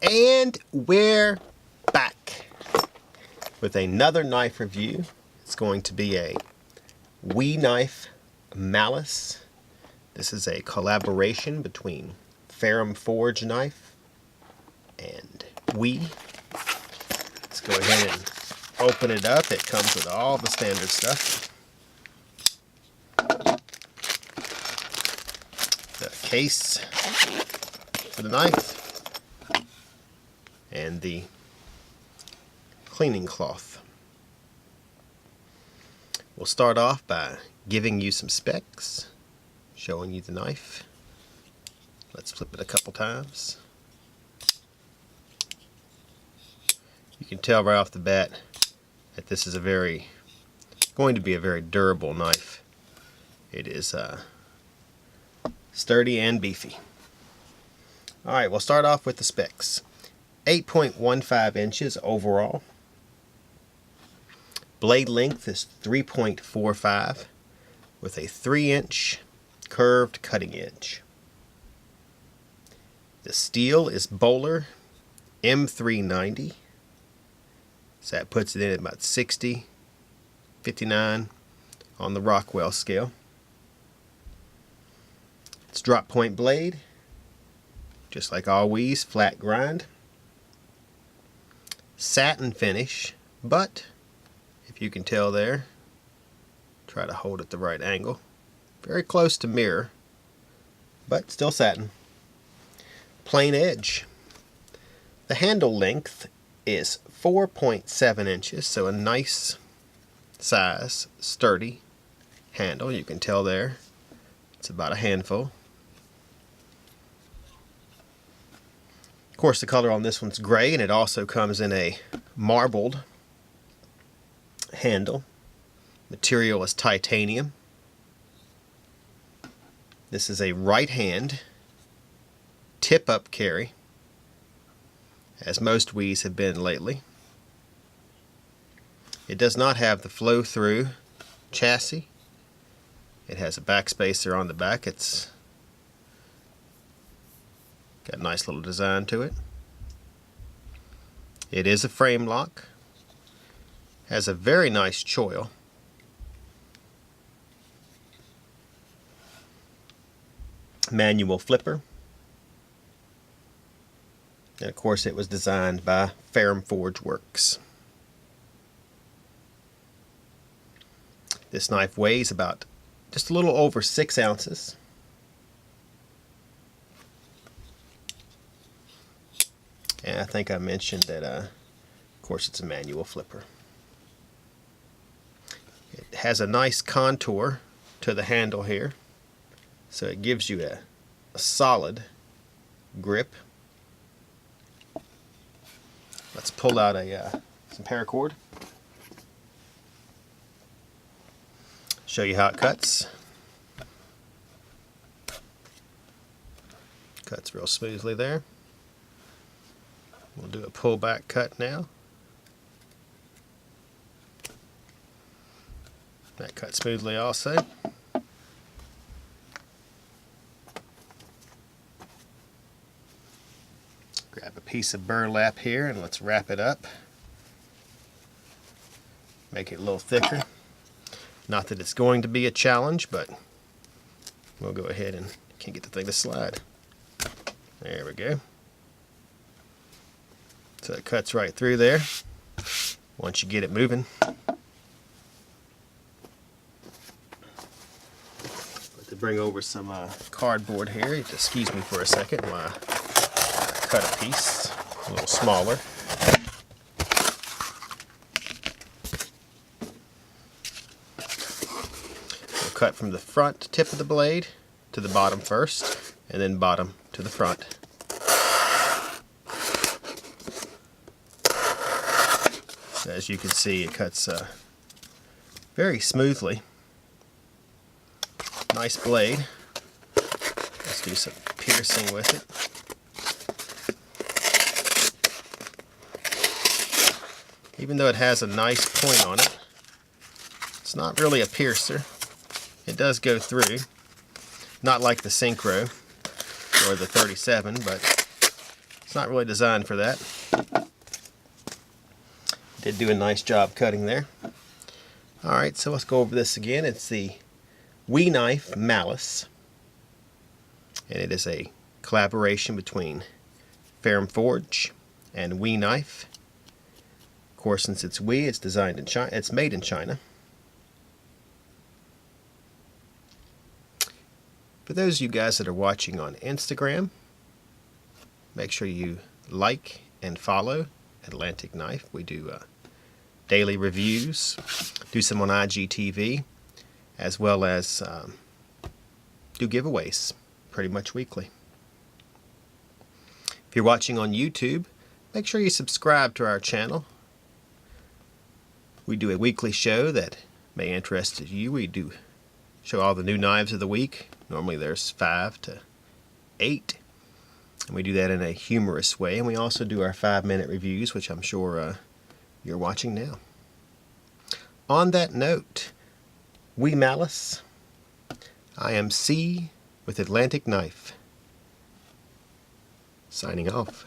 And we're back with another knife review. It's going to be a Wee knife Malice. This is a collaboration between Ferrum Forge knife and Wee. Let's go ahead and open it up. It comes with all the standard stuff. The case for the knife and the cleaning cloth. We'll start off by giving you some specs, showing you the knife. Let's flip it a couple times. You can tell right off the bat that this is going to be a very durable knife. It is sturdy and beefy. Alright, we'll start off with the specs. 8.15 inches overall. Blade length is 3.45 with a 3-inch curved cutting edge. The steel is Bowler M390. So that puts it in at about 60, 59 on the Rockwell scale. It's drop point blade, just like always, flat grind. Satin finish, but if you can tell there, try to hold it the right angle. Very close to mirror, but still satin. Plain edge. The handle length is 4.7 inches, so a nice size, sturdy handle. You can tell there, it's about a handful. Of course, the color on this one's gray, and it also comes in a marbled handle. Material is titanium. This is a right hand tip-up carry, as most Wees have been lately. It does not have the flow-through chassis. It has a backspacer on the back. It's got a nice little design to it. It is a frame lock. Has a very nice choil. Manual flipper. And of course it was designed by Ferrum Forge Works. This knife weighs about just a little over 6 ounces. And I think I mentioned that, of course, it's a manual flipper. It has a nice contour to the handle here, so it gives you a solid grip. Let's pull out some paracord. Show you how it cuts. Cuts real smoothly there. We'll do a pullback cut now. That cut smoothly also. Grab a piece of burlap here and let's wrap it up. Make it a little thicker. Not that it's going to be a challenge, but we'll go ahead and can't get the thing to slide. There we go. So it cuts right through there once you get it moving. To bring over some cardboard here, just excuse me for a second while I cut a piece a little smaller. We'll cut from the front tip of the blade to the bottom first, and then bottom to the front. As you can see, it cuts very smoothly. Nice blade. Let's do some piercing with it. Even though it has a nice point on it, it's not really a piercer. It does go through, not like the Synchro or the 37, but It's not really designed for that. Did do a nice job cutting there. Alright, so let's go over this again. It's the Wee Knife Malice. And it is a collaboration between Ferrum Forge and Wee Knife. Of course, since it's Wee, it's designed in China. It's made in China. For those of you guys that are watching on Instagram, make sure you like and follow Atlantic Knife. We do daily reviews, do some on IGTV, as well as do giveaways pretty much weekly. If you're watching on YouTube, make sure you subscribe to our channel. We do a weekly show that may interest you. We do show all the new knives of the week. Normally there's 5 to 8. And we do that in a humorous way. And we also do our 5-minute reviews, which I'm sure you're watching now. On that note, Wee Malice, I am C with Atlantic Knife. Signing off.